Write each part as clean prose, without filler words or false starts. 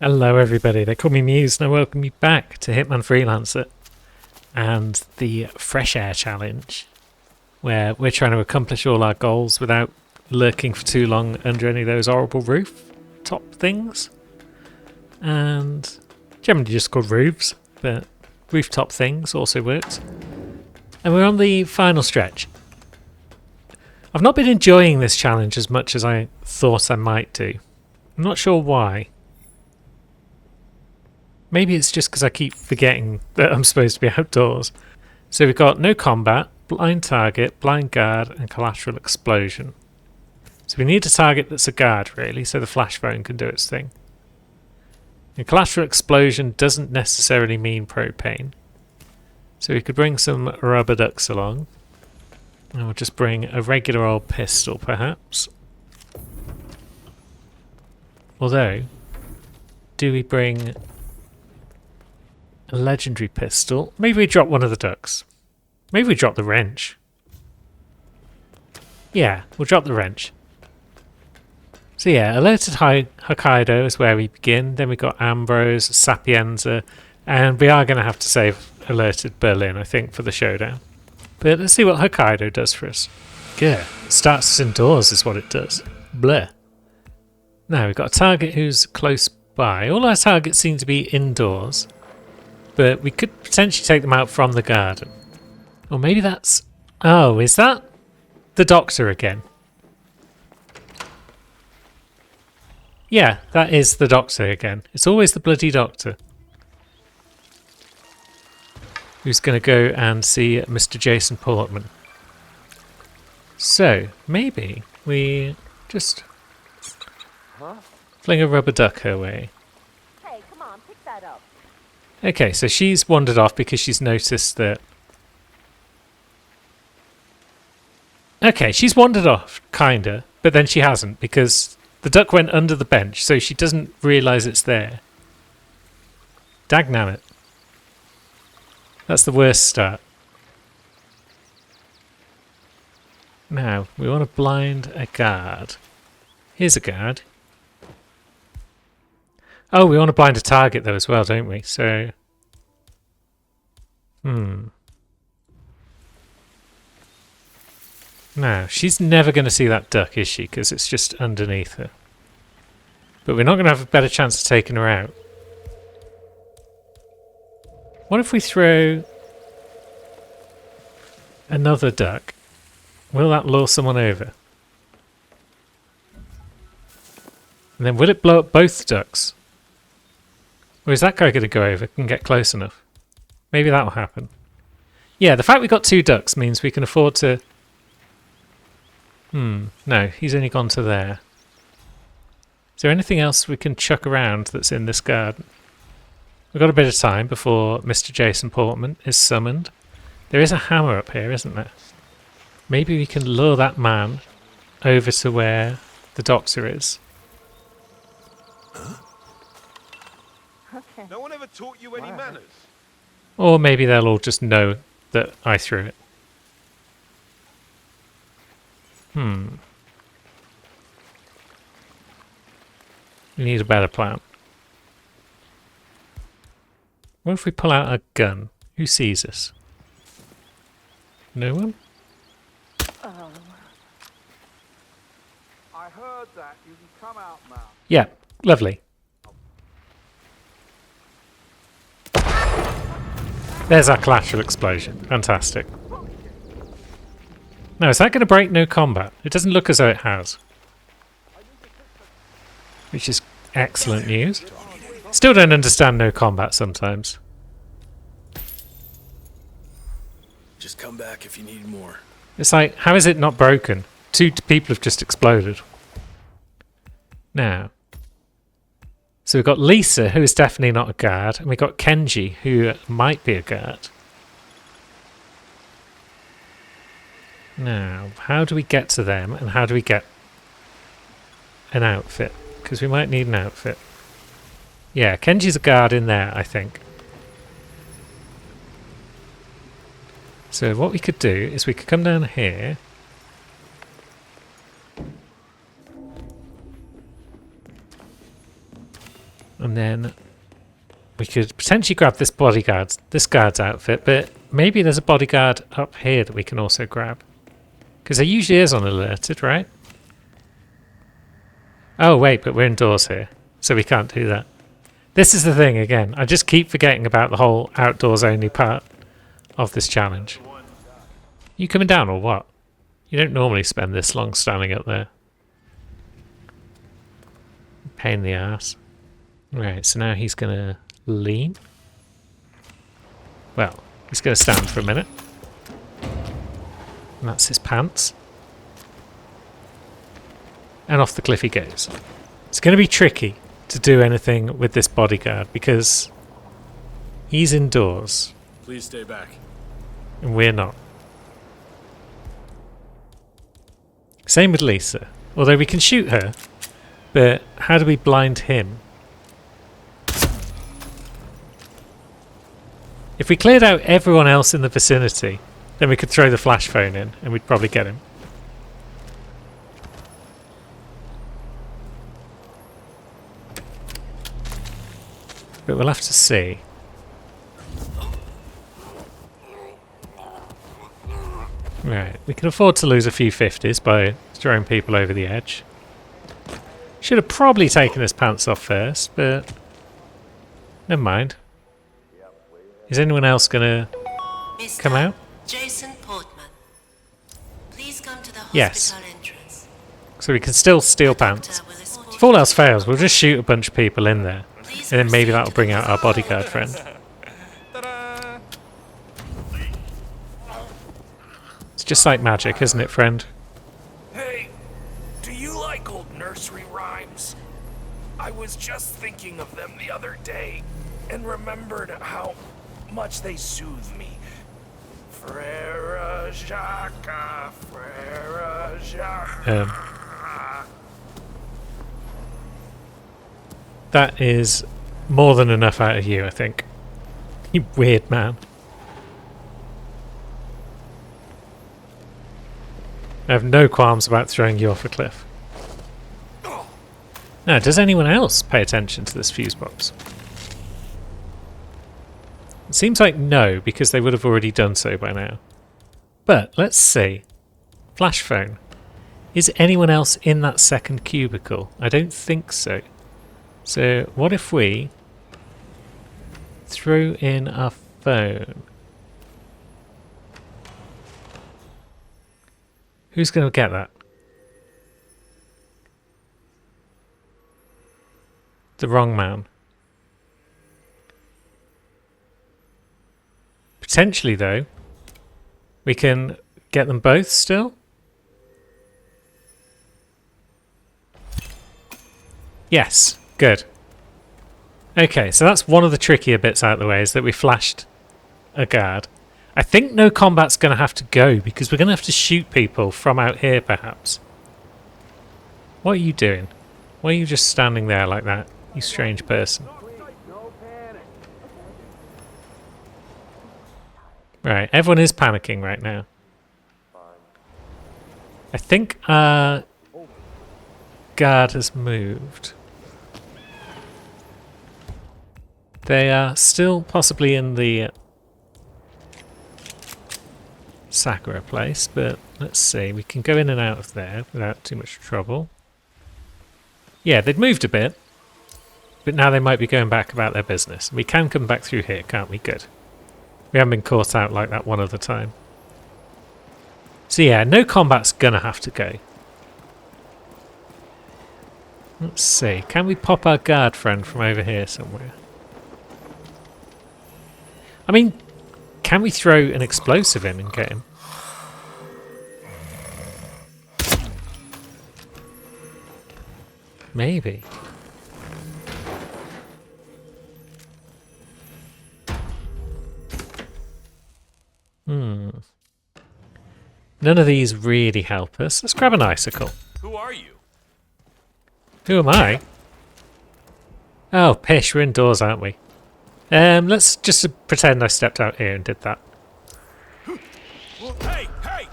Hello everybody, they call me Muse and I welcome you back to Hitman Freelancer and the Fresh Air Challenge, where we're trying to accomplish all our goals without lurking for too long under any of those horrible roof top things. And generally just called roofs, but rooftop things also works. And we're on the final stretch. I've not been enjoying this challenge as much as I thought I might do. I'm not sure why. Maybe it's just because I keep forgetting that I'm supposed to be outdoors. So we've got no combat, blind target, blind guard, and collateral explosion. So we need a target that's a guard, really, so the flash phone can do its thing. And collateral explosion doesn't necessarily mean propane. So we could bring some rubber ducks along. And we'll just bring a regular old pistol, perhaps. Although, do we bring a legendary pistol? Maybe we drop one of the ducks. Maybe we drop the wrench. Yeah, we'll drop the wrench. So yeah, Alerted Hokkaido is where we begin. Then we've got Ambrose, Sapienza, and we are going to have to save Alerted Berlin, I think, for the showdown. But let's see what Hokkaido does for us. Yeah, starts us indoors is what it does. Bleh. Now we've got a target who's close by. All our targets seem to be indoors, but we could potentially take them out from the garden. Or maybe that's... Oh, is that the doctor again? Yeah, that is the doctor again. It's always the bloody doctor. Who's going to go and see Mr. Jason Portman. So, maybe we just fling a rubber duck her way. Hey, come on, pick that up. Okay, so she's wandered off because she's noticed that... Okay, she's wandered off, kinda, but then she hasn't because the duck went under the bench, so she doesn't realise it's there. Dagnammit. That's the worst start. Now, we want to blind a guard. Here's a guard. Oh, we want to blind a target though as well, don't we? So... Now, she's never going to see that duck, is she? Because it's just underneath her. But we're not going to have a better chance of taking her out. What if we throw another duck? Will that lure someone over? And then will it blow up both ducks? Or is that guy going to go over and get close enough? Maybe that will happen. Yeah, the fact we got two ducks means we can afford to... No, he's only gone to there. Is there anything else we can chuck around that's in this garden? We've got a bit of time before Mr. Jason Portman is summoned. There is a hammer up here, isn't there? Maybe we can lure that man over to where the doctor is. Okay. No one ever taught you any manners. Or maybe they'll all just know that I threw it. We need a better plan. What if we pull out a gun? Who sees us? No one? I heard that. You can come out now. Yeah, lovely. There's our collateral explosion. Fantastic. Now, is that going to break no combat? It doesn't look as though it has. Which is excellent news. Still don't understand no combat sometimes. Just come back if you need more. It's like, how is it not broken? Two people have just exploded. Now. So we've got Lisa, who is definitely not a guard, and we've got Kenji, who might be a guard. Now, how do we get to them, and how do we get an outfit? Because we might need an outfit. Yeah, Kenji's a guard in there, I think. So what we could do is we could come down here. And then we could potentially grab this guard's outfit, but maybe there's a bodyguard up here that we can also grab. Because there usually is on alerted, right? Oh wait, but we're indoors here, so we can't do that. This is the thing again, I just keep forgetting about the whole outdoors only part of this challenge. You coming down or what? You don't normally spend this long standing up there. Pain in the ass. Right, so now he's gonna lean. Well, he's gonna stand for a minute. And that's his pants. And off the cliff he goes. It's gonna be tricky to do anything with this bodyguard because he's indoors Please stay back. and we're not. Same with Lisa. Although we can shoot her, but how do we blind him? If we cleared out everyone else in the vicinity, then we could throw the flash phone in and we'd probably get him. But we'll have to see. Right, we can afford to lose a few 50s by throwing people over the edge. Should have probably taken his pants off first, but never mind. Is anyone else gonna come out? Jason Portman. Please come to the hospital Yes. entrance. So we can still steal pants. Doctor will escort If all else fails, we'll just shoot a bunch of people in there. Please And then maybe proceed that'll to bring the out our bodyguard friend. It's just like magic, isn't it, friend? Hey, do you like old nursery rhymes? I was just thinking of them the other day and remembered how much they soothe me. Frere Jacques, Frere Jacques. That is more than enough out of you, I think. You weird man. I have no qualms about throwing you off a cliff. Now, does anyone else pay attention to this fuse box? It seems like no, because they would have already done so by now. But let's see. Flash phone. Is anyone else in that second cubicle? I don't think so. So what if we throw in our phone? Who's going to get that? The wrong man. Potentially, though, we can get them both still. Yes, good. Okay, so that's one of the trickier bits out of the way, is that we flashed a guard. I think no combat's going to have to go, because we're going to have to shoot people from out here, perhaps. What are you doing? Why are you just standing there like that, you strange person? Right, everyone is panicking right now. I think our guard has moved. They are still possibly in the Sakura place, but let's see. We can go in and out of there without too much trouble. Yeah, they'd moved a bit, but now they might be going back about their business. We can come back through here, can't we? Good. We haven't been caught out like that one other time. So yeah, no combat's gonna have to go. Let's see. Can we pop our guard friend from over here somewhere? I mean, can we throw an explosive in and get him? Maybe. None of these really help us. Let's grab an icicle. Who are you? Who am I? Oh, pish, we're indoors, aren't we? Let's just pretend I stepped out here and did that. Hey, hey!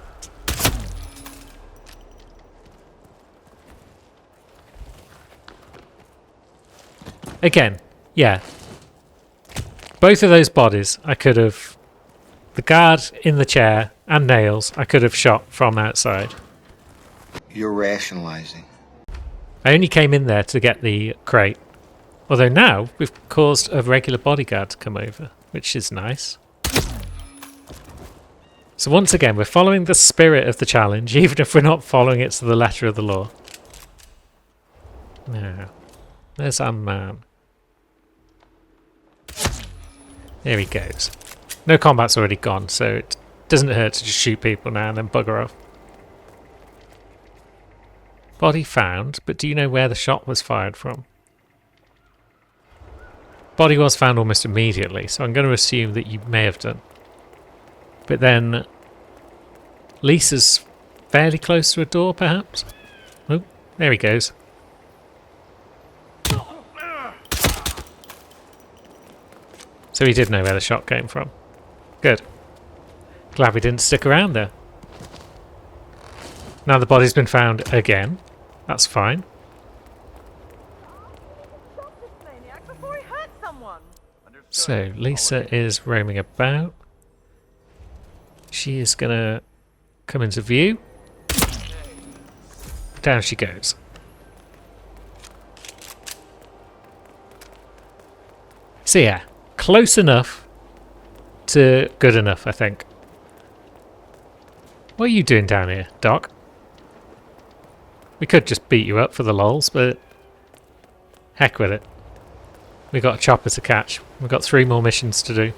Again, yeah. Both of those bodies, I could have... The guard in the chair and Nails, I could have shot from outside. You're rationalizing. I only came in there to get the crate. Although now, we've caused a regular bodyguard to come over, which is nice. So once again, we're following the spirit of the challenge, even if we're not following it to the letter of the law. Now, there's our man. There he goes. No combat's already gone, so it doesn't hurt to just shoot people now and then bugger off. Body found, but do you know where the shot was fired from? Body was found almost immediately, so I'm going to assume that you may have done. But then Lisa's fairly close to a door, perhaps? Oh, there he goes. So he did know where the shot came from. Good. Glad we didn't stick around there. Now the body's been found again. That's fine. Stop this maniac before he hurts someone. So Lisa is roaming about. She is gonna come into view. Down she goes. So yeah, close enough to good enough, I think. What are you doing down here, Doc? We could just beat you up for the lols, but heck with it. We got a chopper to catch. We've got 3 more missions to do.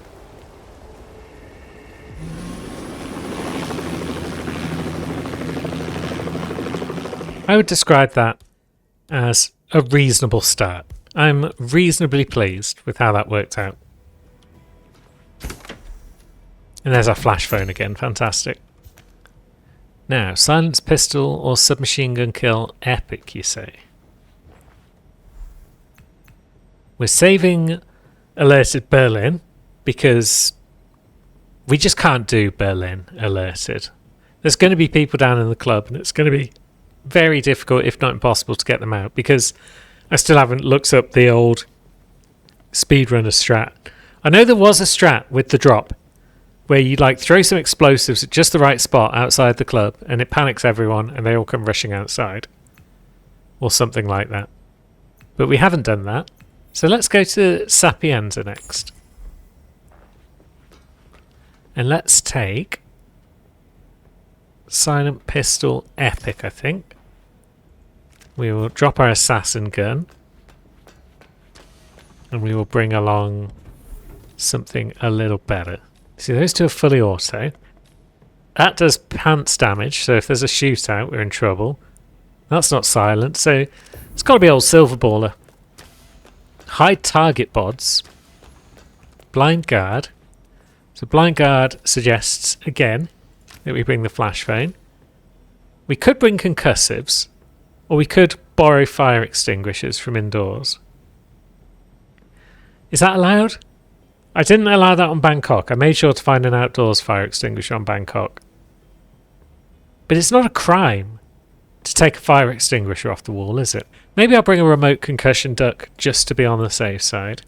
I would describe that as a reasonable start. I'm reasonably pleased with how that worked out. And there's our flash phone again, fantastic. Now, silence pistol or submachine gun kill epic, you say? We're saving alerted Berlin because we just can't do Berlin alerted. There's going to be people down in the club and it's going to be very difficult, if not impossible, to get them out because I still haven't looked up the old speedrunner strat. I know there was a strat with the drop where you like throw some explosives at just the right spot outside the club and it panics everyone and they all come rushing outside. Or something like that. But we haven't done that. So let's go to Sapienza next. And let's take silent pistol epic, I think. We will drop our assassin gun. And we will bring along something a little better. See, those two are fully auto. That does pants damage, so if there's a shootout, we're in trouble. That's not silent, so it's got to be old Silver Baller. Hide target bods. Blind guard. So blind guard suggests, again, that we bring the flash phone. We could bring concussives, or we could borrow fire extinguishers from indoors. Is that allowed? I didn't allow that on Bangkok. I made sure to find an outdoors fire extinguisher on Bangkok. But it's not a crime to take a fire extinguisher off the wall, is it? Maybe I'll bring a remote concussion duck just to be on the safe side.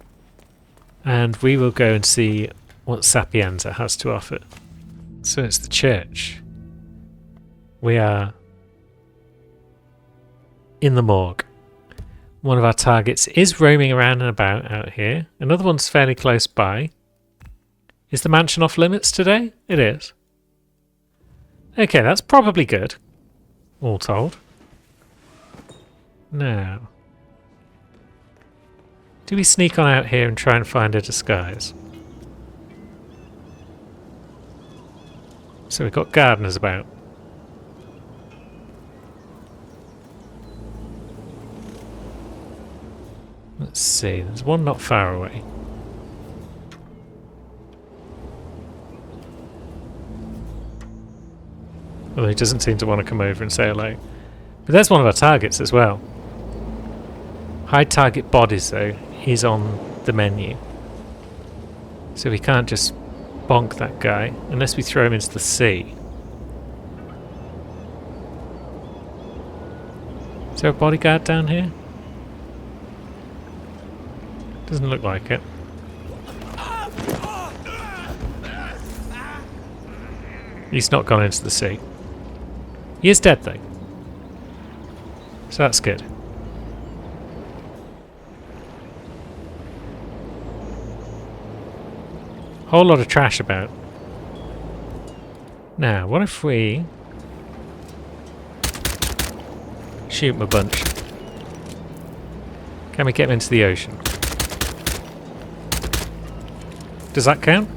And we will go and see what Sapienza has to offer. So it's the church. We are in the morgue. One of our targets is roaming around and about out here. Another one's fairly close by. Is the mansion off limits today? It is. Okay, that's probably good. All told. Now, do we sneak on out here and try and find a disguise? So we've got gardeners about. Let's see, there's one not far away. Although he doesn't seem to want to come over and say hello. But there's one of our targets as well. Hide target bodies, though, is on the menu. So we can't just bonk that guy unless we throw him into the sea. Is there a bodyguard down here? Doesn't look like it. He's not gone into the sea. He is dead though. So that's good. Whole lot of trash about. Now, what if we shoot him a bunch? Can we get him into the ocean? Does that count?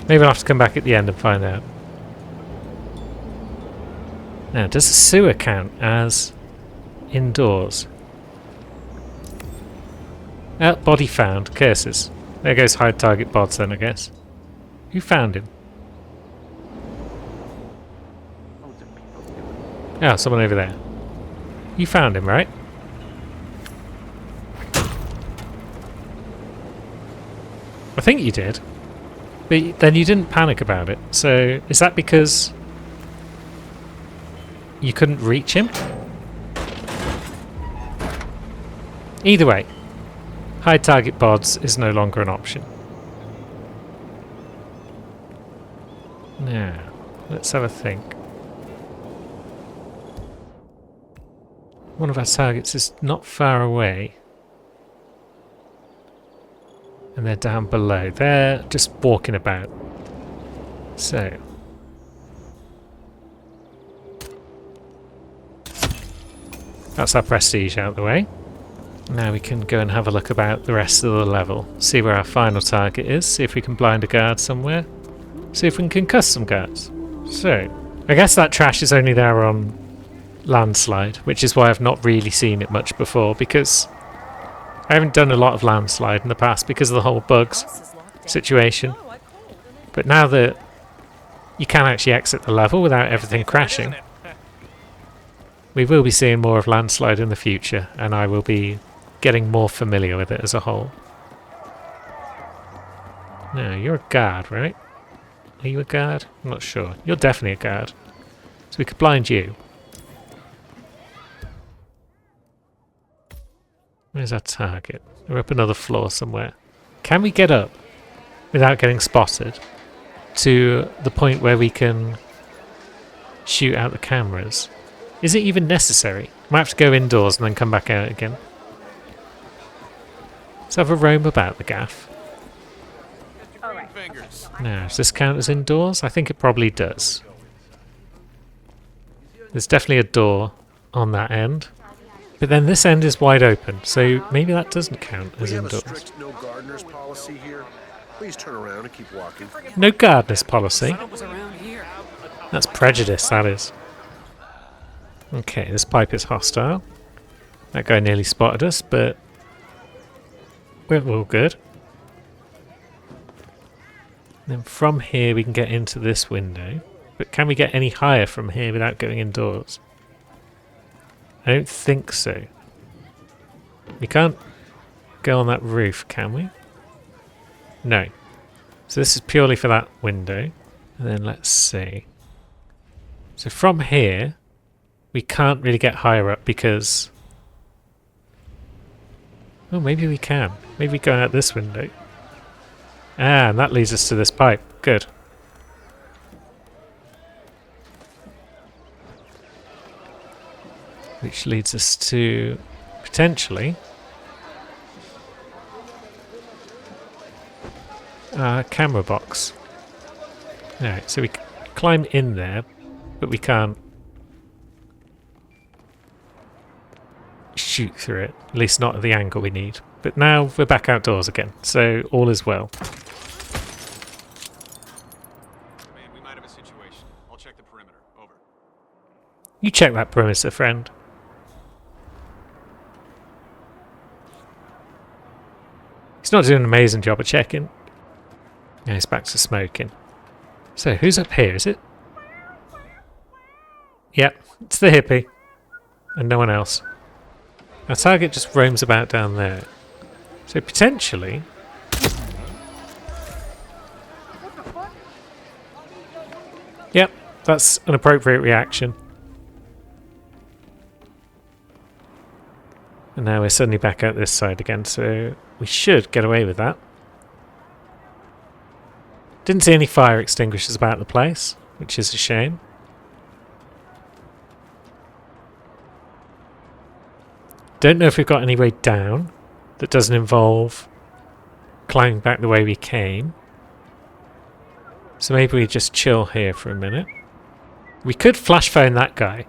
Maybe I'll have to come back at the end and find out. Now, does the sewer count as indoors? Body found. Curses. There goes hide target bods then, I guess. Who found him? Oh, someone over there. You found him, right? I think you did. But then you didn't panic about it. So, is that because you couldn't reach him? Either way, hide target bods is no longer an option. Now, let's have a think. One of our targets is not far away. And they're down below. They're just walking about. So. That's our prestige out of the way. Now we can go and have a look about the rest of the level. See where our final target is. See if we can blind a guard somewhere. See if we can concuss some guards. So, I guess that trash is only there on Landslide, which is why I've not really seen it much before, because I haven't done a lot of Landslide in the past because of the whole bugs situation. But now that you can actually exit the level without everything crashing, we will be seeing more of Landslide in the future, and I will be getting more familiar with it as a whole. Now, you're a guard, right? Are you a guard? I'm not sure. You're definitely a guard. So we could blind you. Where's our target? We're up another floor somewhere. Can we get up without getting spotted to the point where we can shoot out the cameras? Is it even necessary? Might have to go indoors and then come back out again. Let's have a roam about the gaff. Now, does this count as indoors? I think it probably does. There's definitely a door on that end. But then this end is wide open, so maybe that doesn't count as indoors. We have a strict no gardeners policy here. Please turn around and keep walking. No gardeners policy? That's prejudice, that is. Okay, this pipe is hostile. That guy nearly spotted us, but we're all good. Then from here we can get into this window. But can we get any higher from here without going indoors? I don't think so. We can't go on that roof, can we? No. So this is purely for that window. And then let's see. So from here, we can't really get higher up because... Oh, maybe we can. Maybe we go out this window. Ah, and that leads us to this pipe. Good. Which leads us to, potentially, our camera box. Alright, so we climb in there, but we can't shoot through it. At least not at the angle we need. But now we're back outdoors again, so all is well. Man, we might have a situation. I'll check the perimeter. Over. You check that perimeter, friend. He's not doing an amazing job of checking. Yeah, he's back to smoking. So, who's up here, is it? Yep, it's the hippie. And no one else. Our target just roams about down there. So, potentially... Yep, that's an appropriate reaction. And now we're suddenly back out this side again, so we should get away with that. Didn't see any fire extinguishers about the place, which is a shame. Don't know if we've got any way down that doesn't involve climbing back the way we came. So maybe we just chill here for a minute. We could flash phone that guy,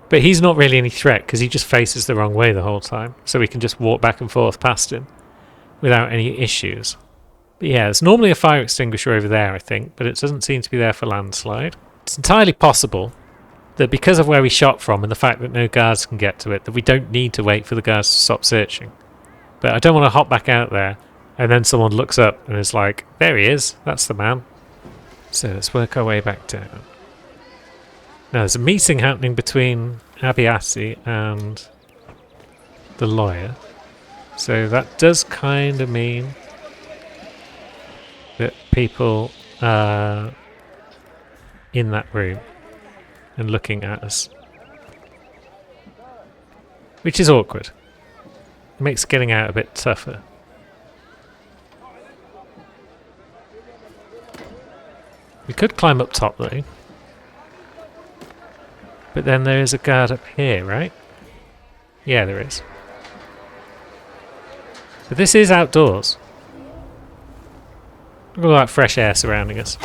but he's not really any threat because he just faces the wrong way the whole time. So we can just walk back and forth past him without any issues. But yeah, there's normally a fire extinguisher over there, I think, but it doesn't seem to be there for landslide. It's entirely possible that because of where we shot from and the fact that no guards can get to it, that we don't need to wait for the guards to stop searching. But I don't want to hop back out there and then someone looks up and is like, there he is, that's the man. So let's work our way back down. Now there's a meeting happening between Abiasi and the lawyer. So that does kind of mean that people are in that room and looking at us. Which is awkward. It makes getting out a bit tougher. We could climb up top though. But then there is a guard up here, right? Yeah, there is. But this is outdoors. Look at all that fresh air surrounding us.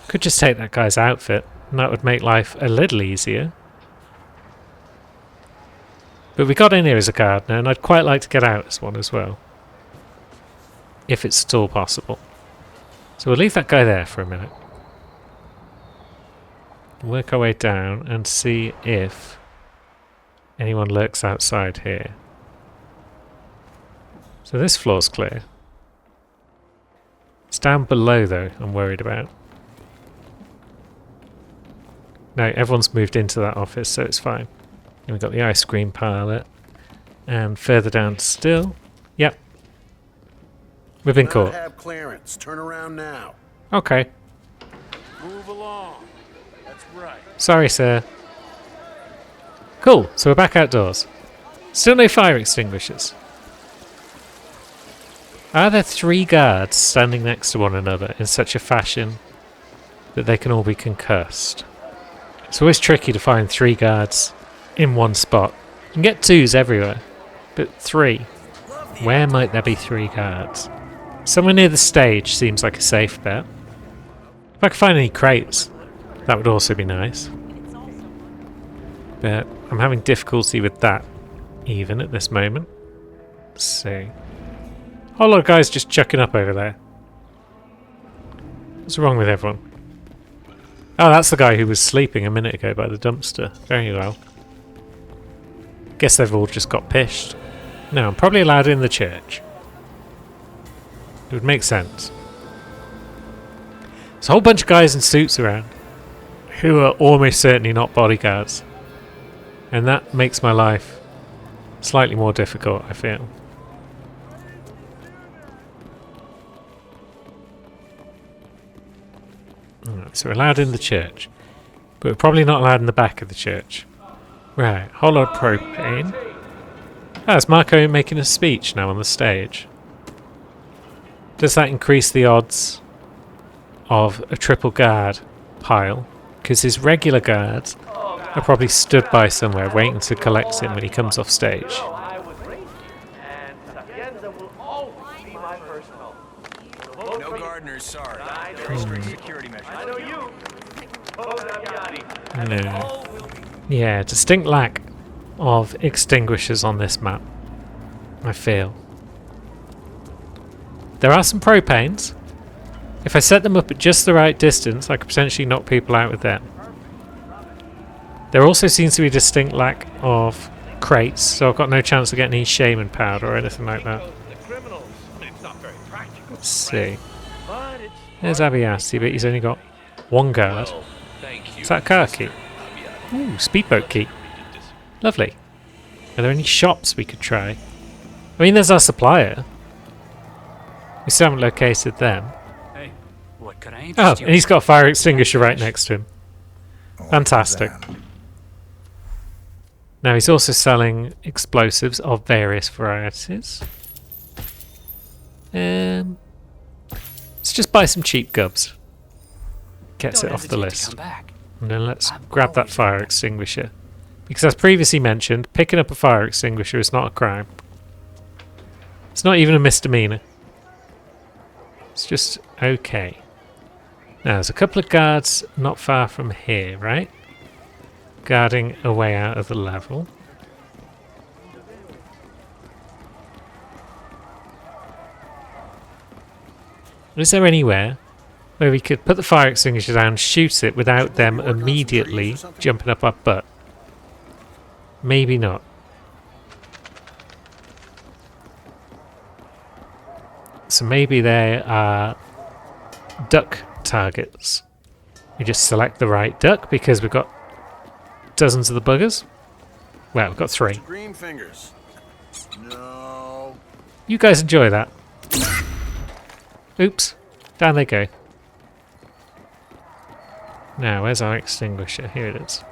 Could just take that guy's outfit, and that would make life a little easier. But we got in here as a guard now, and I'd quite like to get out as one as well. If it's at all possible. So we'll leave that guy there for a minute. Work our way down and see if anyone lurks outside here. So this floor's clear. It's down below though, I'm worried about. No, everyone's moved into that office, so it's fine. And we've got the ice cream parlour. And further down still. Yep. We've been caught. Have clearance. Turn around now. Okay. Move along. That's right. Sorry, sir. Cool, so we're back outdoors. Still no fire extinguishers. Are there 3 guards standing next to one another in such a fashion that they can all be concussed? It's always tricky to find 3 guards in one spot. You can get 2s everywhere, but 3. Where might there be 3 guards? Somewhere near the stage seems like a safe bet. If I could find any crates, that would also be nice. But I'm having difficulty with that even at this moment. Let's see. A whole lot of guys just chucking up over there. What's wrong with everyone? Oh, that's the guy who was sleeping a minute ago by the dumpster. Very well. Guess they've all just got pished. No, I'm probably allowed in the church. It would make sense. There's a whole bunch of guys in suits around who are almost certainly not bodyguards. And that makes my life slightly more difficult, I feel. Alright, so we're allowed in the church. But we're probably not allowed in the back of the church. Right, whole lot of propane. Ah, it's Marco making a speech now on the stage. Does that increase the odds of a triple guard pile? Because his regular guards are probably stood by somewhere waiting to collect him when he comes off stage. No gardeners, sorry. Very strict security measures. No. Yeah, distinct lack of extinguishers on this map, I feel. There are some propanes. If I set them up at just the right distance, I could potentially knock people out with them. There also seems to be a distinct lack of crates, so I've got no chance of getting any shaman powder or anything like that. Let's see. There's Abiasi, but he's only got 1 guard. Is that a car key? Ooh, speedboat key. Lovely. Are there any shops we could try? I mean, there's our supplier. We still haven't located them. Hey, what could I Oh, and he's got a fire extinguisher right next to him. Fantastic. Now he's also selling explosives of various varieties. Let's just buy some cheap gubs. Gets Don't it off the hesitate to list. come back. And then let's grab that fire extinguisher. Because as previously mentioned, picking up a fire extinguisher is not a crime. It's not even a misdemeanor. It's just okay. Now there's a couple of guards not far from here, right? Guarding a way out of the level. Is there anywhere where we could put the fire extinguisher down, shoot it without them immediately jumping up our butt? Maybe not. So maybe there are duck targets. We just select the right duck because we've got dozens of the buggers. Well, we've got 3. Green fingers. No. You guys enjoy that. Oops. Down they go. Now, where's our extinguisher? Here it is.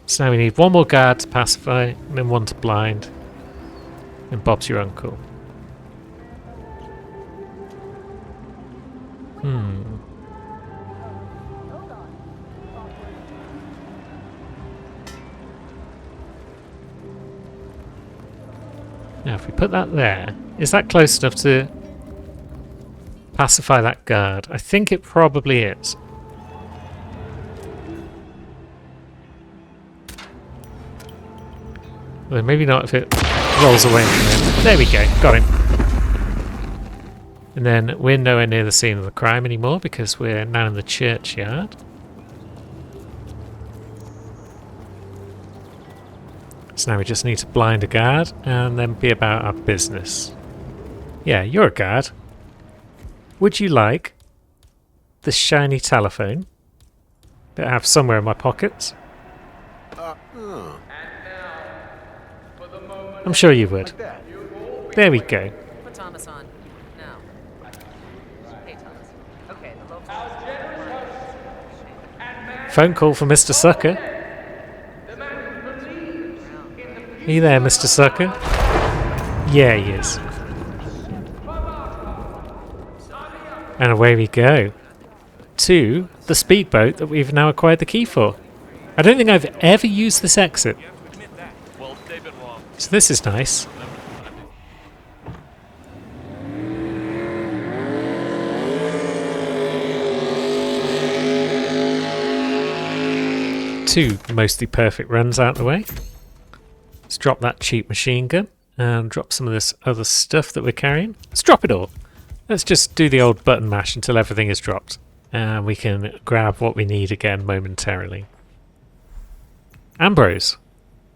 So now we need one more guard to pacify, and then one to blind. And Bob's your uncle. Now, if we put that there, is that close enough to pacify that guard? I think it probably is. Well, maybe not if it rolls away from it. There we go, got him. And then we're nowhere near the scene of the crime anymore because we're now in the churchyard. So now we just need to blind a guard and then be about our business. Yeah, you're a guard. Would you like this shiny telephone that I have somewhere in my pockets? I'm sure you would. There we go. Put Thomas on. Now. Hey, Thomas. Okay, the local. Phone call for Mr. Sucker. Are you there, Mr. Sucker? Yeah, he is. And away we go. To the speedboat that we've now acquired the key for. I don't think I've ever used this exit. So this is nice. Two mostly perfect runs out the way. Let's drop that cheap machine gun and drop some of this other stuff that we're carrying. Let's drop it all. Let's just do the old button mash until everything is dropped. And we can grab what we need again momentarily. Ambrose.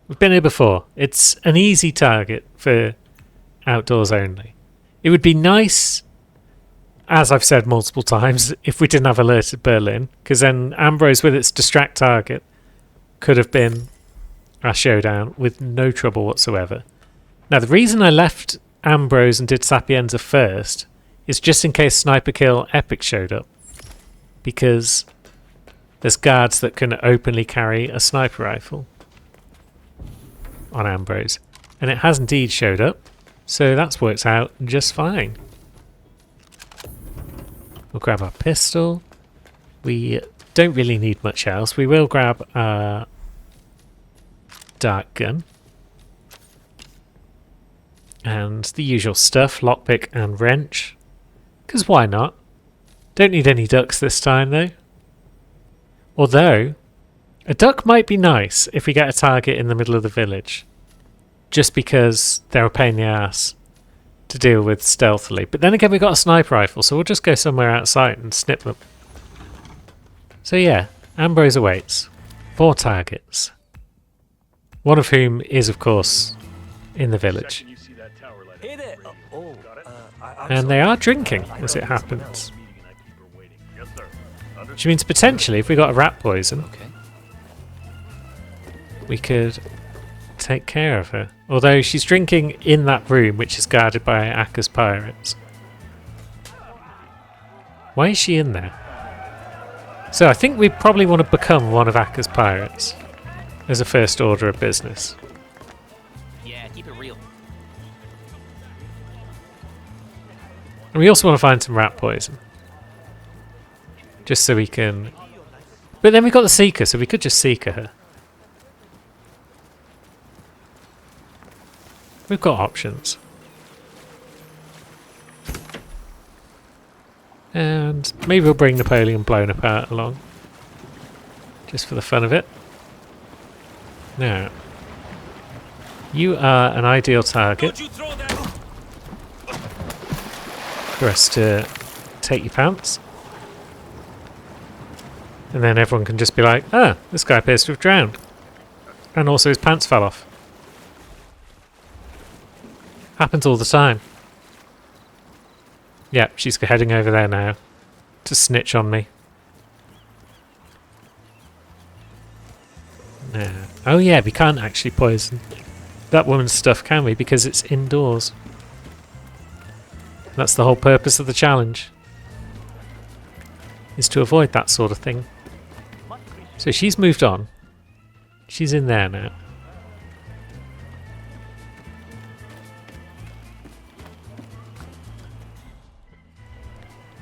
We've been here before. It's an easy target for outdoors only. It would be nice, as I've said multiple times, if we didn't have alerted Berlin, because then Ambrose with its distract target could have been our showdown with no trouble whatsoever. Now the reason I left Ambrose and did Sapienza first is just in case Sniper Kill Epic showed up, because there's guards that can openly carry a sniper rifle on Ambrose, and it has indeed showed up, so that's worked out just fine. We'll grab our pistol. We don't really need much else. We will grab our dart gun and the usual stuff, lockpick and wrench, because why not? Don't need any ducks this time though. Although a duck might be nice if we get a target in the middle of the village, just because they're a pain in the ass to deal with stealthily. But then again, we've got a sniper rifle, so we'll just go somewhere outside and snip them. So yeah, Ambrose awaits. 4 targets. One of whom is, of course, in the village. And they are drinking, as it happens. Which means potentially, if we got a rat poison, we could take care of her. Although she's drinking in that room, which is guarded by Akka's pirates. Why is she in there? So I think we probably want to become one of Akka's pirates as a first order of business. Yeah, keep it real. And we also want to find some rat poison. Just so we can... But then we got the Seeker, so we could just Seeker her. We've got options. And maybe we'll bring Napoleon blown apart along. Just for the fun of it. Now, you are an ideal target for us to take your pants. And then everyone can just be like, ah, this guy appears to have drowned. And also his pants fell off. Happens all the time. Yep, she's heading over there now to snitch on me. No. Oh yeah, we can't actually poison that woman's stuff, can we? Because it's indoors. That's the whole purpose of the challenge. Is to avoid that sort of thing. So she's moved on. She's in there now.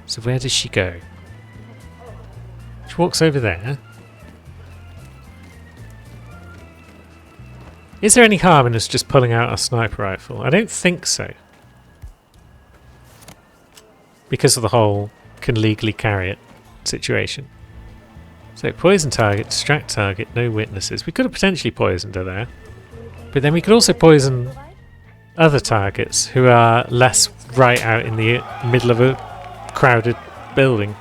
So where does she go? She walks over there. Is there any harm in us just pulling out our sniper rifle? I don't think so. Because of the whole can legally carry it situation. So poison target, distract target, no witnesses. We could have potentially poisoned her there. But then we could also poison other targets who are less right out in the middle of a crowded building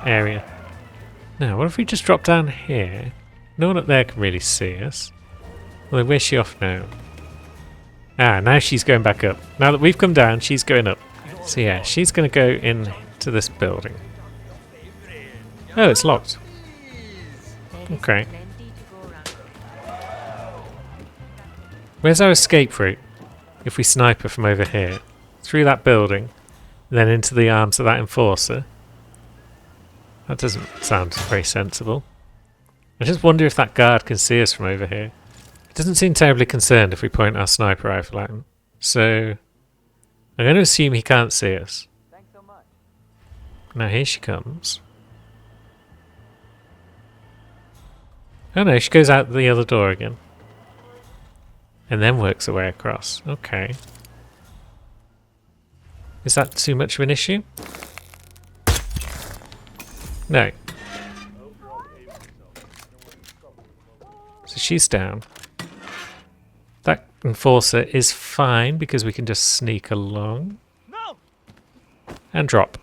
area. Now, what if we just drop down here? No one up there can really see us. Well, where's she off now? Ah, now she's going back up. Now that we've come down, she's going up. So yeah, she's going to go into this building. Oh, it's locked. Okay. Where's our escape route? If we snipe her from over here. Through that building. Then into the arms of that enforcer. That doesn't sound very sensible. I just wonder if that guard can see us from over here. It doesn't seem terribly concerned if we point our sniper rifle at him. So I'm going to assume he can't see us. Now here she comes. Oh no, she goes out the other door again. And then works her way across. Okay. Is that too much of an issue? No. So she's down. That enforcer is fine because we can just sneak along. And drop.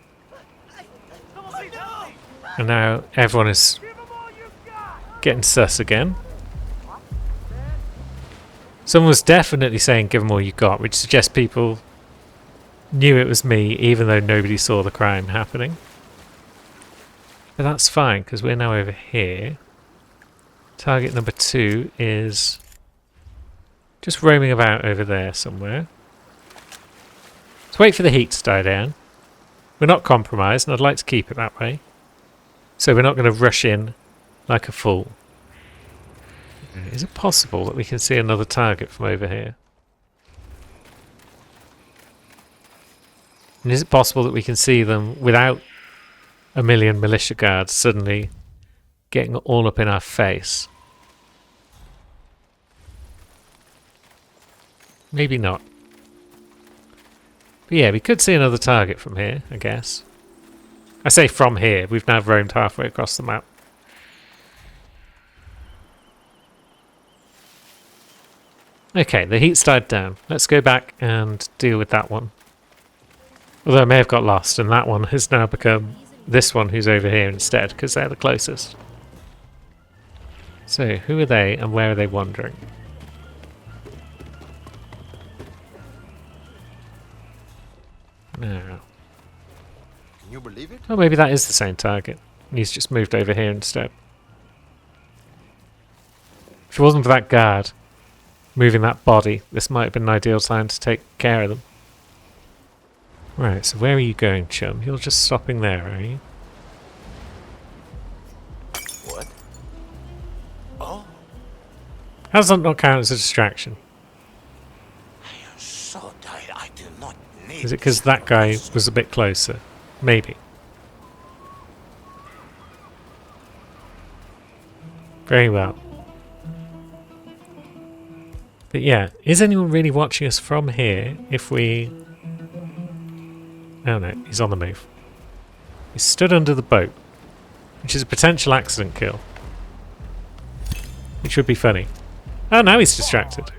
And now everyone is getting sus again. Someone was definitely saying give them all you got, which suggests people knew it was me even though nobody saw the crime happening. But that's fine because we're now over here. Target number 2 is just roaming about over there somewhere. Let's wait for the heat to die down. We're not compromised and I'd like to keep it that way. So we're not going to rush in like a fool. Is it possible that we can see another target from over here? And is it possible that we can see them without a million militia guards suddenly getting all up in our face? Maybe not. But yeah, we could see another target from here, I guess. I say from here, we've now roamed halfway across the map. Okay, the heat's died down. Let's go back and deal with that one. Although I may have got lost, and that one has now become this one who's over here instead, because they're the closest. So, who are they, and where are they wandering? Now. Can you believe it? Oh, maybe that is the same target. And he's just moved over here instead. If it wasn't for that guard moving that body, this might have been an ideal time to take care of them. Right, so where are you going, chum? You're just stopping there, are you? How does that not count as a distraction? I am so tired. I do not need. Is it because that guy was a bit closer? Maybe. Very well. But yeah, is anyone really watching us from here if we... Oh no, he's on the move. He stood under the boat, which is a potential accident kill. Which would be funny. Oh, now he's distracted.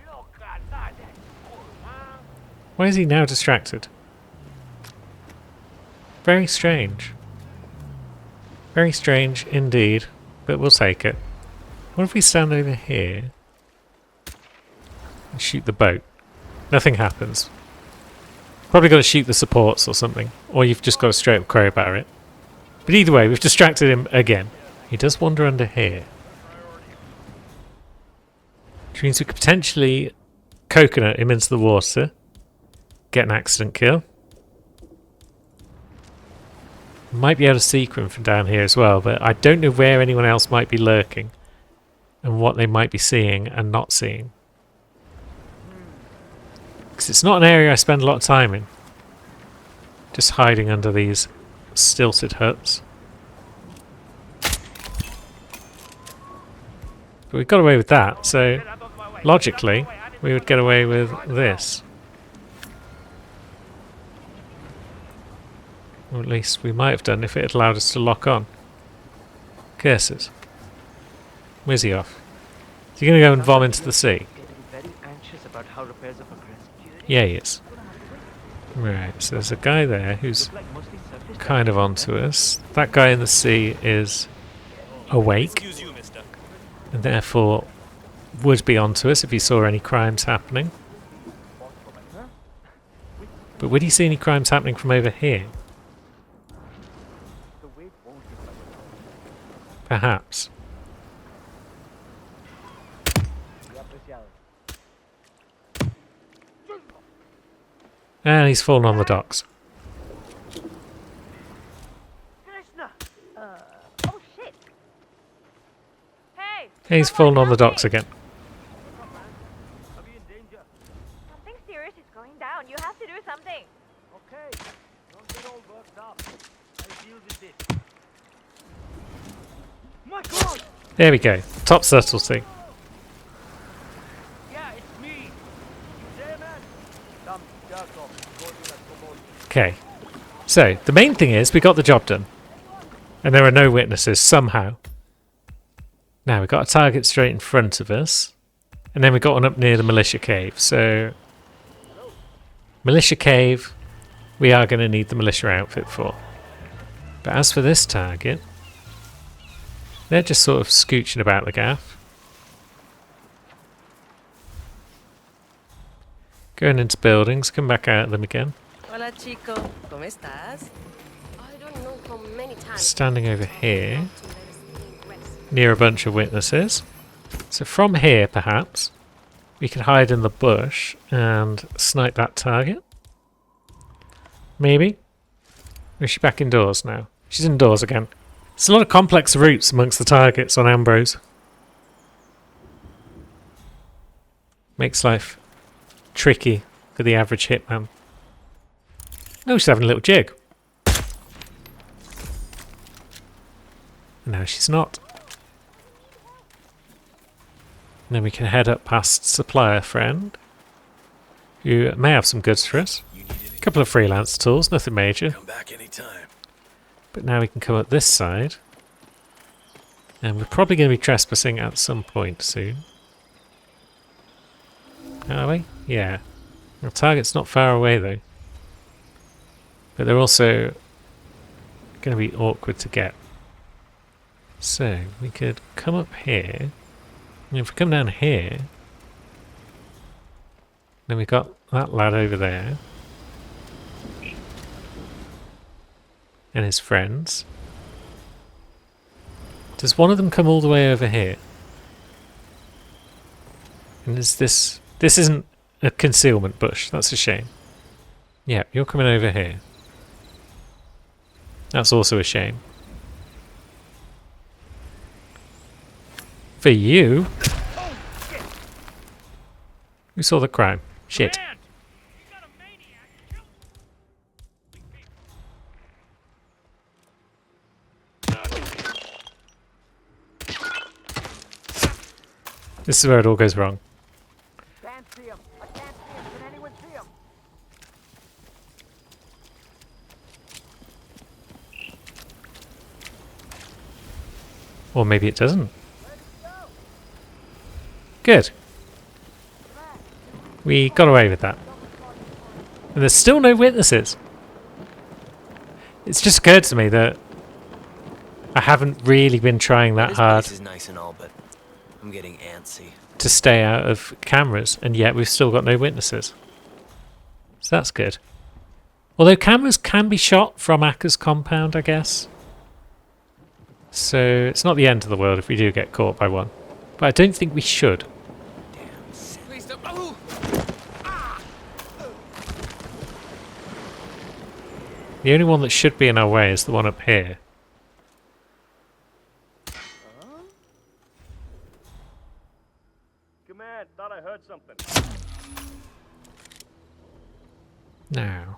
Why is he now distracted? Very strange. Very strange indeed, but we'll take it. What if we stand over here and shoot the boat? Nothing happens. Probably got to shoot the supports or something, or you've just got to straight up crowbar it. But either way, we've distracted him again. He does wander under here. Which means we could potentially coconut him into the water, get an accident kill. Might be able to seek him from down here as well, but I don't know where anyone else might be lurking and what they might be seeing and not seeing. Because it's not an area I spend a lot of time in. Just hiding under these stilted huts. But we got away with that, so logically we would get away with this. Or at least we might have done if it had allowed us to lock on. Curses. Where's he off? Is he going to go and vom into the sea? Yeah, he is. Right, so there's a guy there who's kind of onto us. That guy in the sea is awake, and therefore would be onto us if he saw any crimes happening. But would he see any crimes happening from over here? Perhaps. And he's fallen on the docks. Oh shit. Hey! He's fallen on the docks again. Something serious is going down. You have to do something. Okay, don't get all worked up. I'll deal with this. My God! There we go. Top subtlety. Yeah, it's me. There, man. Some jerk off told me that promotion. Okay. So, the main thing is we got the job done. And there are no witnesses, somehow. Now, we've got a target straight in front of us. And then we've got one up near the militia cave. So, militia cave, we are going to need the militia outfit for. But as for this target, they're just sort of scooching about the gaff. Going into buildings, come back out of them again. Hola, chico. ¿Cómo estás? I don't know how many times. Standing over here, near a bunch of witnesses. So from here, perhaps, we could hide in the bush and snipe that target. Maybe? Or is she back indoors now? She's indoors again. There's a lot of complex routes amongst the targets on Ambrose. Makes life tricky for the average hitman. No, she's having a little jig. No, she's not. And then we can head up past supplier friend, who may have some goods for us. A couple of freelance tools, nothing major. Come back anytime. But now we can come up this side. And we're probably going to be trespassing at some point soon. Are we? Yeah. Our target's not far away though. But they're also going to be awkward to get. So, we could come up here. And if we come down here, then we've got that lad over there. And his friends. Does one of them come all the way over here? And is this... This isn't a concealment bush. That's a shame. Yeah, you're coming over here. That's also a shame. For you... Who saw the crime? Shit. Command! You got a maniac! This is where it all goes wrong. Can't see him. I can't see him. Can anyone see him? Or maybe it doesn't. Good. We got away with that. And there's still no witnesses. It's just occurred to me that I haven't really been trying that hard This is nice and all, but I'm getting antsy. to stay out of cameras, and yet we've still got no witnesses. So that's good. Although cameras can be shot from Acker's compound, I guess. So it's not the end of the world if we do get caught by one. But I don't think we should. Please don't. Oh! The only one that should be in our way is the one up here. Command, thought I heard something. Now.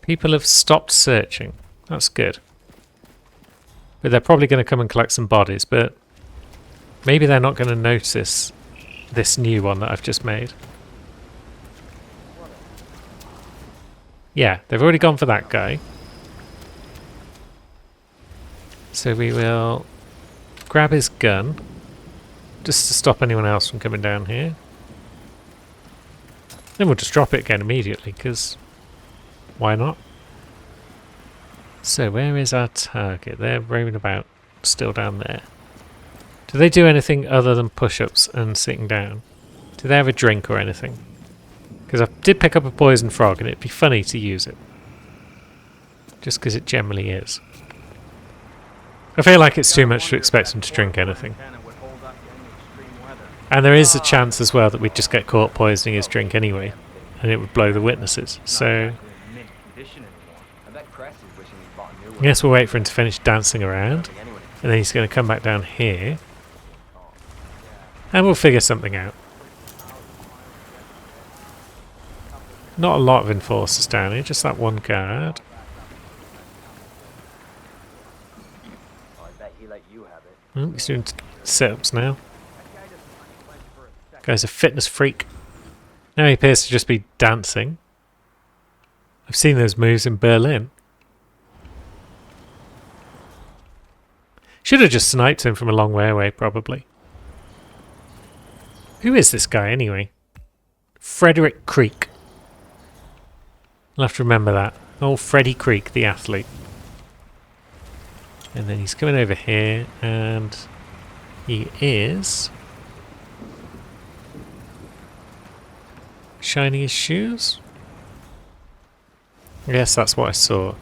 People have stopped searching. That's good. But they're probably going to come and collect some bodies, but maybe they're not going to notice this new one that I've just made. Yeah, they've already gone for that guy. So we will grab his gun, just to stop anyone else from coming down here. Then we'll just drop it again immediately, because why not? So where is our target? They're roaming about, still down there. Do they do anything other than push-ups and sitting down? Do they have a drink or anything? Because I did pick up a poison frog and it'd be funny to use it. Just because it generally is. I feel like it's too much to expect them to drink anything. And there is a chance as well that we'd just get caught poisoning his drink anyway. And it would blow the witnesses. So I guess we'll wait for him to finish dancing around. And then he's going to come back down here. And we'll figure something out. Not a lot of enforcers down here, just that one guard. Oh, he's doing sit-ups now. Guy's a fitness freak. Now he appears to just be dancing. I've seen those moves in Berlin. Should have just sniped him from a long way away, probably. Who is this guy, anyway? Frederick Creek. I'll have to remember that. Old Freddie Creek, the athlete. And then he's coming over here, and he is shining his shoes? Yes, that's what I saw.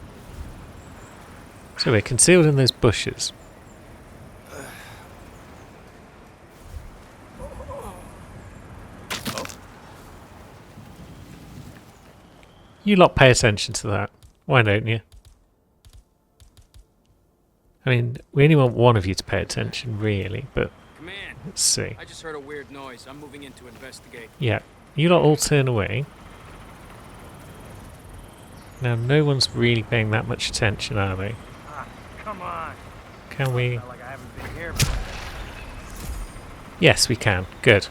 So we're concealed in those bushes. You lot pay attention to that. Why don't you? I mean, we only want one of you to pay attention, really, but Command, let's see. I just heard a weird noise. I'm moving in to investigate. Yeah, you lot all turn away. Now, no one's really paying that much attention, are they? Ah, come on. Can we? Felt like I haven't been here before. Yes, we can. Good.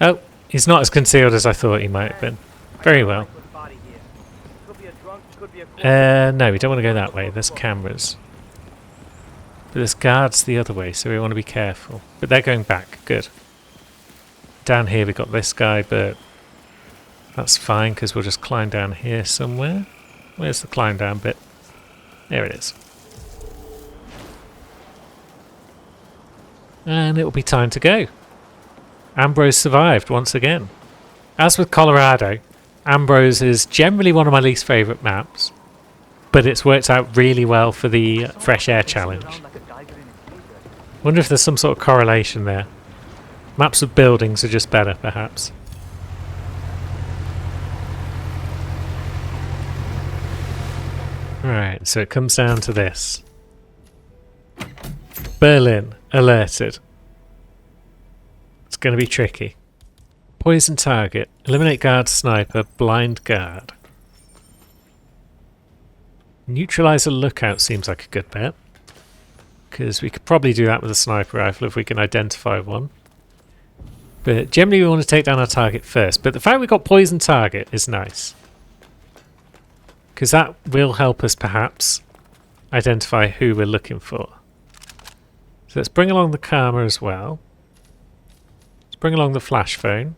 Oh, he's not as concealed as I thought he might have been. Very well. No, we don't want to go that way. There's cameras. But there's guards the other way, so we want to be careful. But they're going back. Good. Down here we got this guy, but that's fine because we'll just climb down here somewhere. Where's the climb down bit? There it is. And it will be time to go. Ambrose survived once again. As with Colorado, Ambrose is generally one of my least favourite maps, but it's worked out really well for the Fresh Air Challenge. Wonder if there's some sort of correlation there. Maps of buildings are just better, perhaps. Right, so it comes down to this. Berlin alerted. It's going to be tricky. Poison target. Eliminate guard sniper. Blind guard. Neutralize a lookout seems like a good bet. Because we could probably do that with a sniper rifle if we can identify one. But generally we want to take down our target first. But the fact we got poison target is nice. Because that will help us perhaps identify who we're looking for. So let's bring along the Karma as well. Let's bring along the flash phone.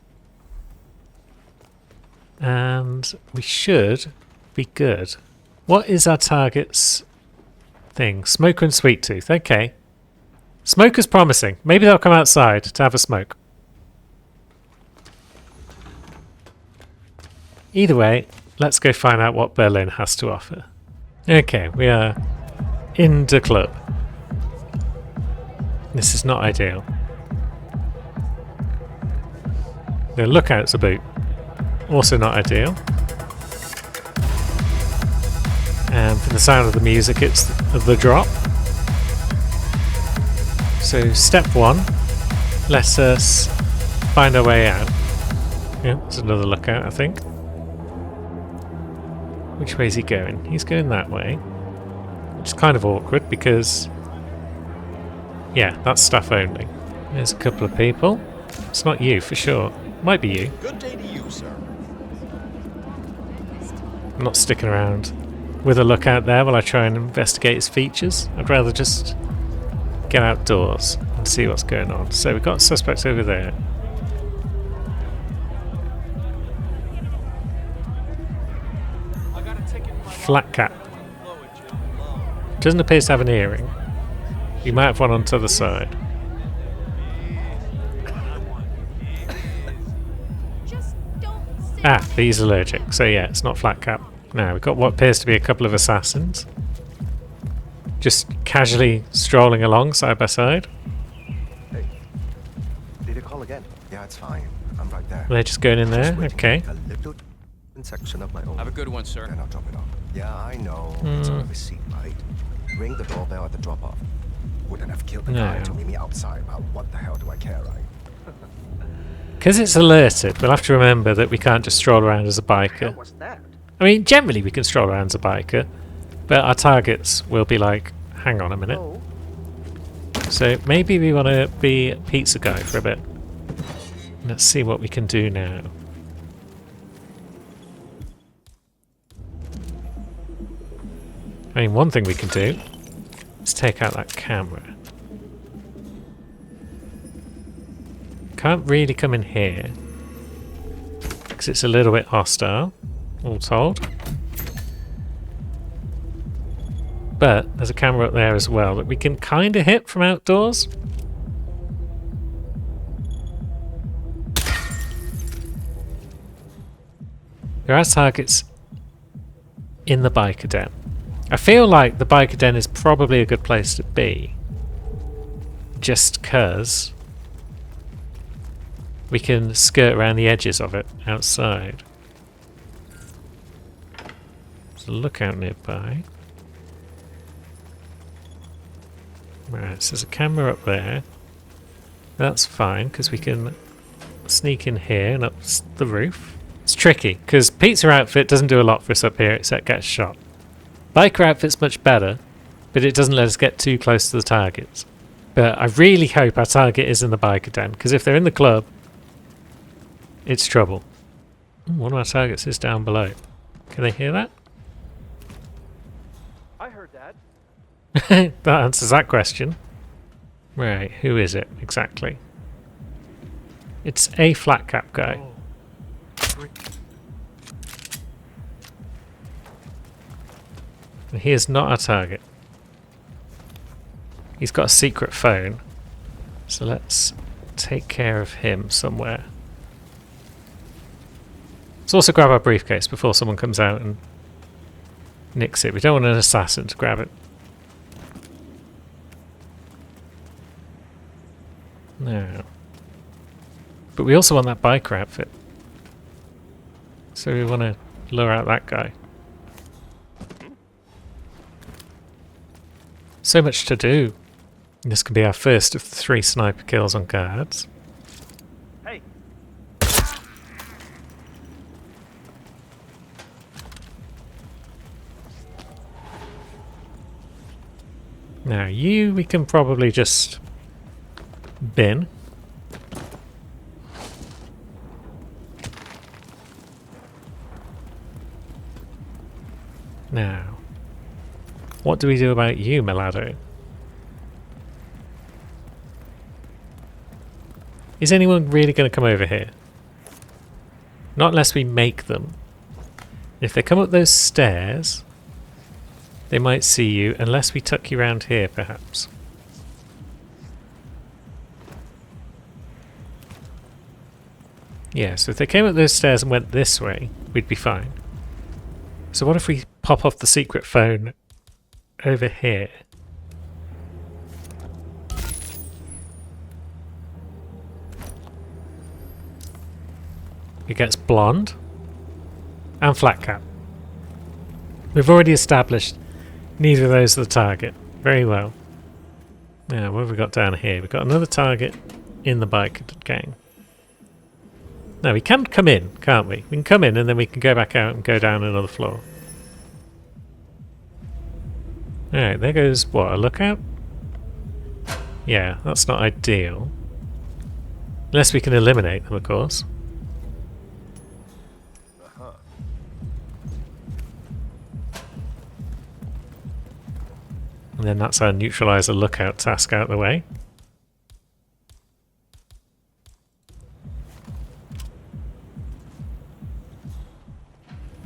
And we should be good. What is our target's thing? Smoker and Sweet Tooth. Okay. Smoker's promising. Maybe they'll come outside to have a smoke. Either way, let's go find out what Berlin has to offer. Okay, we are in the club. This is not ideal. The lookout's a boot. Also not ideal. And for the sound of the music, it's the drop. So step one, let us find our way out. Yeah, there's another lookout, I think. Which way is he going? He's going that way. Which is kind of awkward because... yeah, that's staff only. There's a couple of people. It's not you, for sure. Might be you. Good day to you, sir. I'm not sticking around with a lookout there while I try and investigate his features. I'd rather just get outdoors and see what's going on. So we've got suspects over there. Flat cap. Doesn't appear to have an earring. You might have one on the other side. Ah, he's allergic. So yeah, it's not flat cap. Now we've got what appears to be a couple of assassins. Just casually strolling along side by side. Hey, did you call again? Yeah, it's fine. I'm right there. They're just going in there. Okay. A little section of my own. Have a good one, sir. Then I'll drop it off. Yeah, I know. It's on the receipt, right? Ring the doorbell at the drop-off. Wouldn't have killed the guy to meet me outside, but what the hell do I care, right? Because it's alerted, we'll have to remember that we can't just stroll around as a biker. What's that? I mean, generally we can stroll around as a biker, but our targets will be like, hang on a minute. Oh. So maybe we want to be a pizza guy for a bit. Let's see what we can do now. I mean, one thing we can do is take out that camera. Can't really come in here because it's a little bit hostile, all told. But there's a camera up there as well that we can kind of hit from outdoors. There are targets in the biker den. I feel like the biker den is probably a good place to be. Just because we can skirt around the edges of it outside. There's a lookout nearby. Right, so there's a camera up there. That's fine because we can sneak in here and up the roof. It's tricky because pizza outfit doesn't do a lot for us up here except get shot. Biker outfit's much better, but it doesn't let us get too close to the targets. But I really hope our target is in the biker den, because if they're in the club, it's trouble. One of our targets is down below. Can they hear that? I heard that. That answers that question. Right, who is it exactly? It's a flat cap guy. And he is not our target. He's got a secret phone. So let's take care of him somewhere. Let's also grab our briefcase before someone comes out and nicks it. We don't want an assassin to grab it. No. But we also want that biker outfit. So we want to lure out that guy. So much to do. This could be our first of the 3 sniper kills on guards. Hey, Now you, we can probably just bin. Now, what do we do about you, Milado? Is anyone really going to come over here? Not unless we make them. If they come up those stairs, they might see you, unless we tuck you around here, perhaps. Yeah, so if they came up those stairs and went this way, we'd be fine. So what if we pop off the secret phone over here? It gets blonde and flat cap. We've already established neither of those are the target. Very well. Now, what have we got down here? We've got another target in the bike gang. No, we can come in, can't we? We can come in and then we can go back out and go down another floor. Alright, there goes, what, a lookout? Yeah, that's not ideal. Unless we can eliminate them, of course. And then that's our neutralizer lookout task out the way.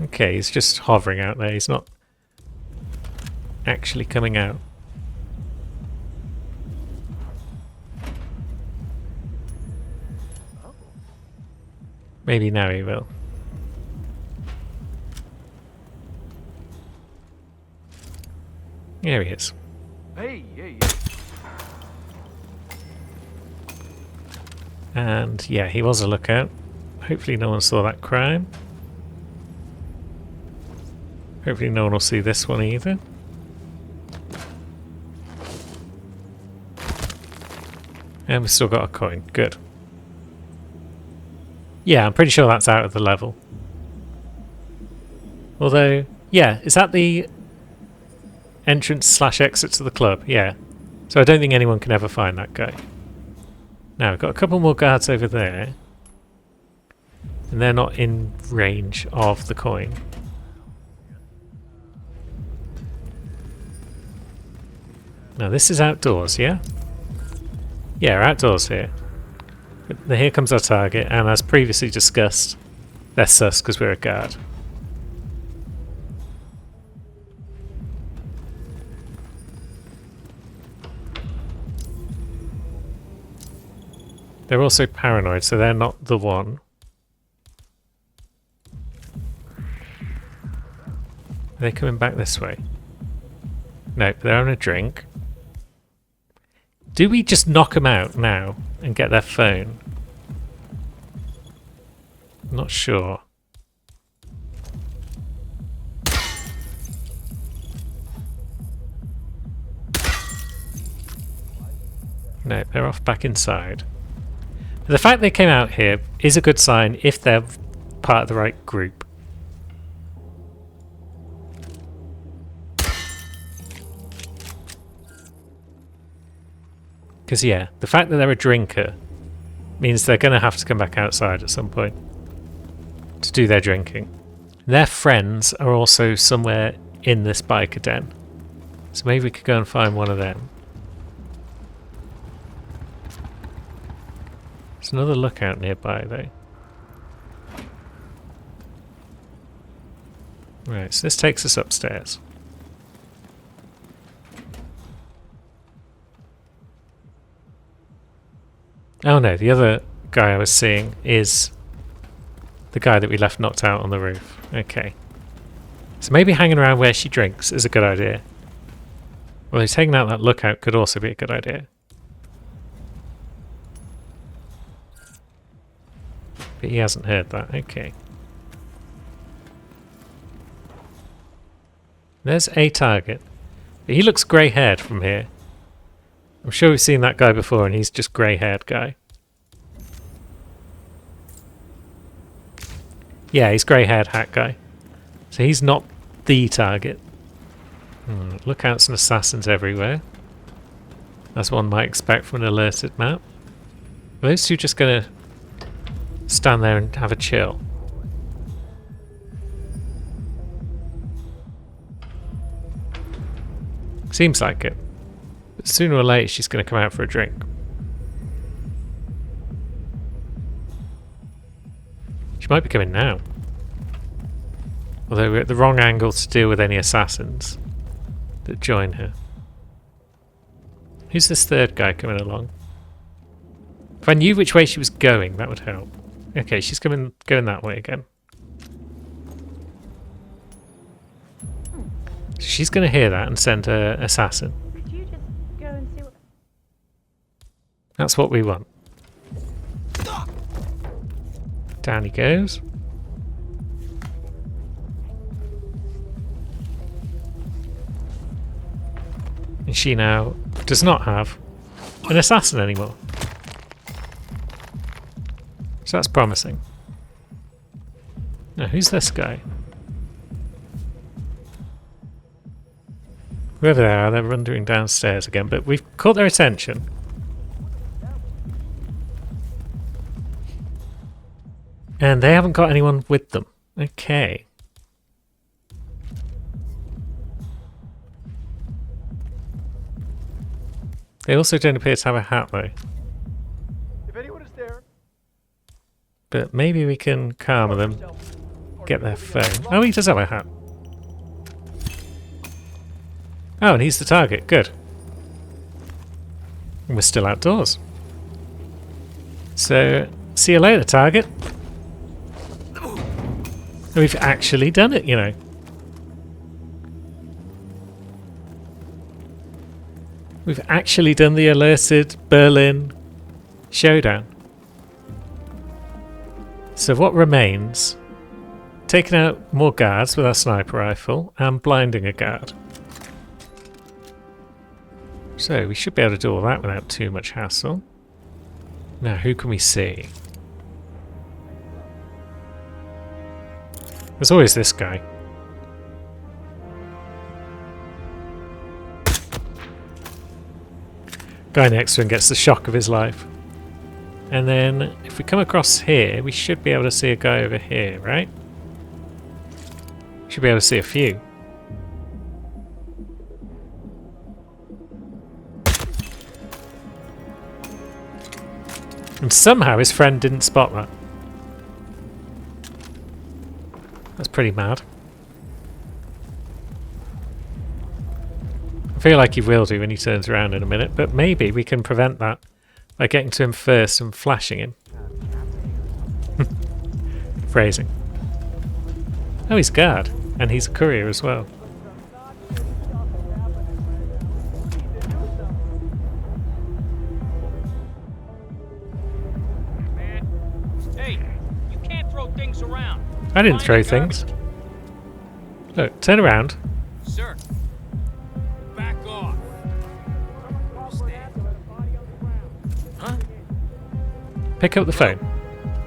Okay, he's just hovering out there. He's not actually coming out. Maybe now he will. There he is. hey, hey, And yeah, he was a lookout. Hopefully no one saw that crime. Hopefully no one will see this one either. And we've still got a coin. Good. Yeah, I'm pretty sure that's out of the level. Although, yeah, is that the entrance / exit to the club? Yeah. So I don't think anyone can ever find that guy. Now, we've got a couple more guards over there. And they're not in range of the coin. Now, this is outdoors, yeah? Yeah, we're outdoors here. But here comes our target, and as previously discussed, they're sus because we're a guard. They're also paranoid, so they're not the one. Are they coming back this way? Nope, they're on a drink. Do we just knock them out now and get their phone? I'm not sure. No, they're off back inside. The fact they came out here is a good sign if they're part of the right group. Because yeah, the fact that they're a drinker means they're going to have to come back outside at some point to do their drinking. Their friends are also somewhere in this biker den. So maybe we could go and find one of them. There's another lookout nearby though. Right, so this takes us upstairs. Oh no, the other guy I was seeing is the guy that we left knocked out on the roof. Okay. So maybe hanging around where she drinks is a good idea. Well, taking out that lookout could also be a good idea. But he hasn't heard that. Okay. There's a target. But he looks grey-haired from here. I'm sure we've seen that guy before, and he's just grey-haired guy. Yeah, he's grey-haired hat guy. So he's not the target. Lookouts and assassins everywhere. As one might expect from an alerted map. Are those two just going to stand there and have a chill? Seems like it. But sooner or later she's going to come out for a drink. She might be coming now. Although we're at the wrong angle to deal with any assassins that join her. Who's this third guy coming along? If I knew which way she was going, that would help. Okay, she's going that way again. She's going to hear that and send her assassin. Could you just go and see what... That's what we want. Down he goes. And she now does not have an assassin anymore. So that's promising. Now, who's this guy? Whoever they are, they're wandering downstairs again, but we've caught their attention. And they haven't got anyone with them. Okay. They also don't appear to have a hat, though. If anyone is there, But maybe we can calm them. Get their phone. Oh, he does have a hat. Oh, and he's the target. Good. And we're still outdoors. So, see you later, target. We've actually done it, you know. We've actually done the alerted Berlin showdown. So what remains? Taking out more guards with our sniper rifle and blinding a guard. So we should be able to do all that without too much hassle. Now, who can we see? There's always this guy. Guy next to him gets the shock of his life. And then, if we come across here, we should be able to see a guy over here, right? Should be able to see a few. And somehow his friend didn't spot that. That's pretty mad. I feel like he will do when he turns around in a minute, but maybe we can prevent that by getting to him first and flashing him. Phrasing. Oh, he's guard, and he's a courier as well. Hey, you can't throw things around. I didn't throw things. Look, turn around. Sir, back off. Huh? Pick up the phone.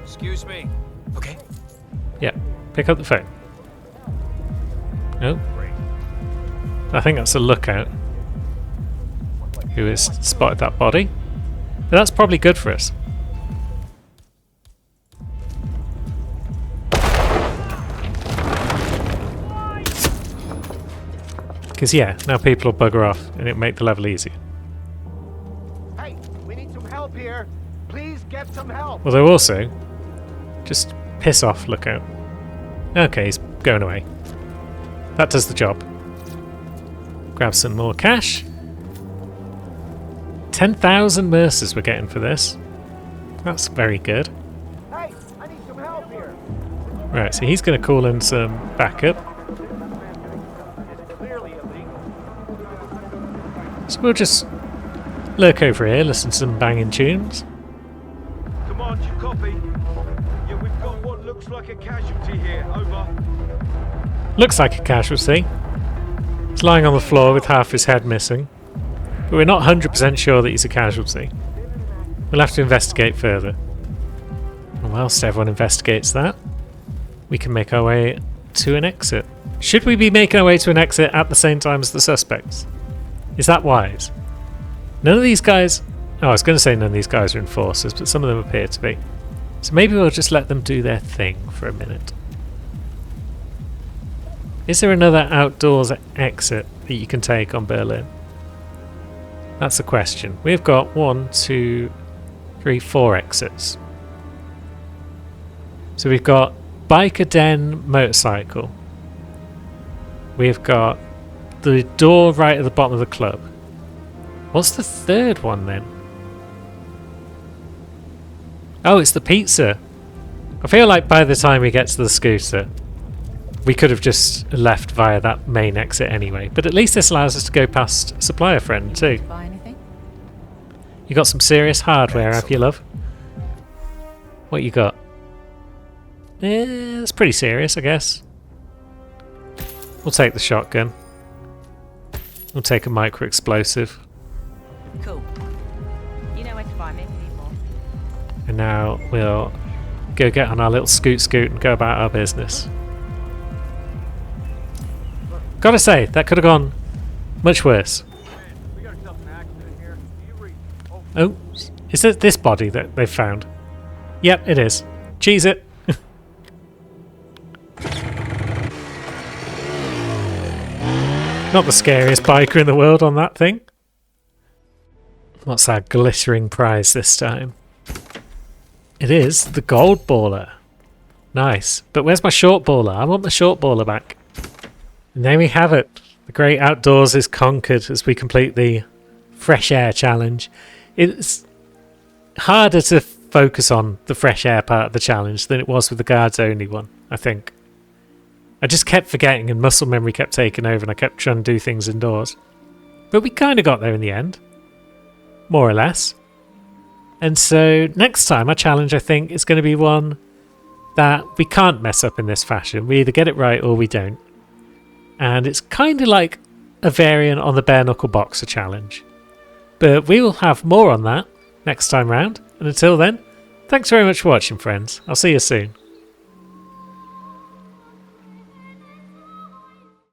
Excuse me. Okay. Yeah, pick up the phone. Nope. I think that's a lookout who has spotted that body. But that's probably good for us. Because yeah, now people will bugger off and it'll make the level easier. hey, we need some help here. Please get some help. Although also, just piss off, lookout. Okay, he's going away. That does the job. Grab some more cash. 10,000 mercers we're getting for this. That's very good. Hey, I need some help here. Right, so he's going to call in some backup. It's clearly illegal. So we'll just lurk over here, listen to some banging tunes. Command, you copy? Yeah, we've got what looks like a casualty here. Over. Looks like a casualty. He's lying on the floor with half his head missing. But we're not 100% sure that he's a casualty. We'll have to investigate further. And whilst everyone investigates that, we can make our way to an exit. Should we be making our way to an exit at the same time as the suspects? Is that wise? None of these guys... Oh, I was going to say none of these guys are enforcers, but some of them appear to be. So maybe we'll just let them do their thing for a minute. Is there another outdoors exit that you can take on Berlin? That's the question. We've got 1, 2, 3, 4 exits. So we've got Biker Den motorcycle. We've got the door right at the bottom of the club. What's the third one then? Oh, it's the pizza. I feel like by the time we get to the scooter, we could have just left via that main exit anyway. But at least this allows us to go past Supplier Friend too. Buy anything? You got some serious hardware, have you, love? What you got? It's pretty serious, I guess. We'll take the shotgun. We'll take a micro explosive. Cool. You know where to find me if you need more. And now we'll go get on our little scoot and go about our business. Gotta say, that could have gone much worse. Oh, is it this body that they've found? Yep, it is. Cheese it. Not the scariest biker in the world on that thing. What's our glittering prize this time? It is the gold baller. Nice. But where's my short baller? I want my short baller back. And there we have it. The great outdoors is conquered as we complete the fresh air challenge. It's harder to focus on the fresh air part of the challenge than it was with the guards only one, I think. I just kept forgetting and muscle memory kept taking over and I kept trying to do things indoors. But we kind of got there in the end. More or less. And so next time our challenge, I think, is going to be one that we can't mess up in this fashion. We either get it right or we don't. And it's kind of like a variant on the bare knuckle boxer challenge. But we will have more on that next time round. And until then, thanks very much for watching, friends. I'll see you soon.